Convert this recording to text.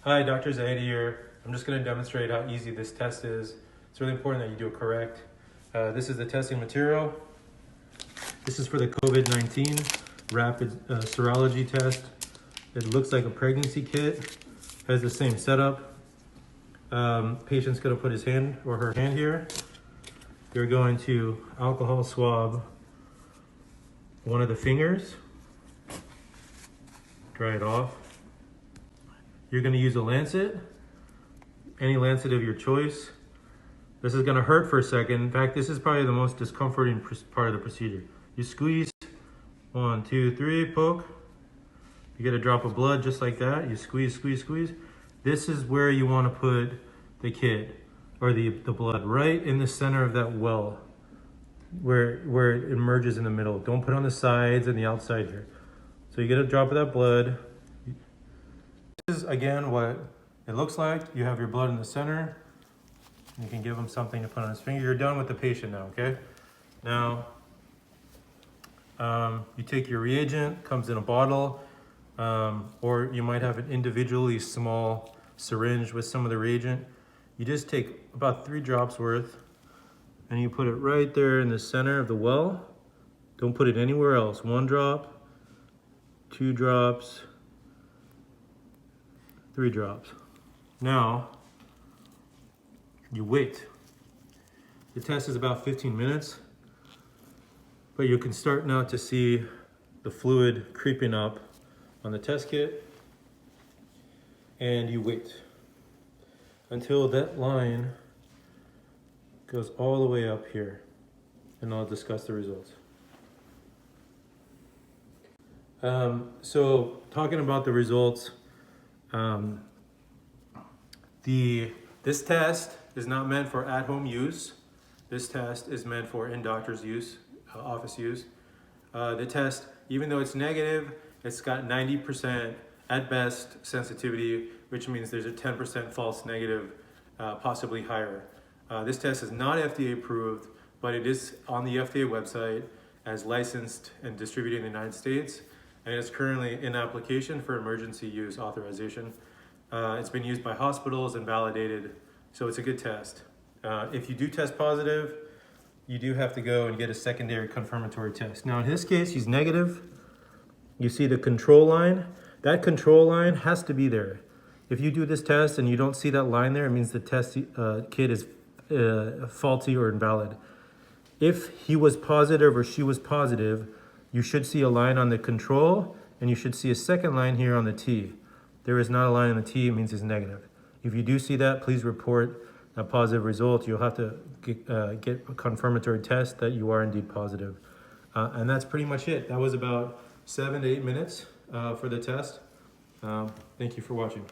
Hi, Dr. Zaidi here. I'm just going to demonstrate how easy this test is. It's really important that you do it correct. This is the testing material. This is for the COVID-19 rapid serology test. It looks like a pregnancy kit. Has the same setup. Patient's going to put his hand or her hand here. You're going to alcohol swab one of the fingers. Dry it off. You're going to use a lancet, any lancet of your choice. This is going to hurt for a second. In fact, this is probably the most discomforting part of the procedure. You squeeze, 1, 2, 3, poke. You get a drop of blood just like that. You squeeze, squeeze, squeeze. This is where you want to put the kit or the blood, right in the center of that well where it emerges in the middle. Don't put it on the sides and the outside here. So you get a drop of that blood. This is again what it looks like. You have your blood in the center. You can give him something to put on his finger. You're done with the patient now, okay? Now, you take your reagent, comes in a bottle, or you might have an individually small syringe with some of the reagent. You just take about 3 drops worth and you put it right there in the center of the well. Don't put it anywhere else. 1 drop, 2 drops, 3 drops. Now, you wait. The test is about 15 minutes, but you can start now to see the fluid creeping up on the test kit, and you wait until that line goes all the way up here, and I'll discuss the results. So talking about the results, this test is not meant for at-home use. This test is meant for in doctor's use, office use. The test, even though it's negative, it's got 90% at best sensitivity, which means there's a 10% false negative, possibly higher. This test is not FDA approved, but it is on the FDA website as licensed and distributed in the United States, and it's currently in application for emergency use authorization. It's been used by hospitals and validated, so it's a good test. If you do test positive, you do have to go and get a secondary confirmatory test. Now in his case, he's negative. You see the control line. That control line has to be there. If you do this test and you don't see that line there, it means the test kit is faulty or invalid. If he was positive or she was positive, you should see a line on the control and you should see a second line here on the T. There is not a line on the T, it means it's negative. If you do see that, please report a positive result. You'll have to get a confirmatory test that you are indeed positive. And that's pretty much it. That was about 7 to 8 minutes for the test. Thank you for watching.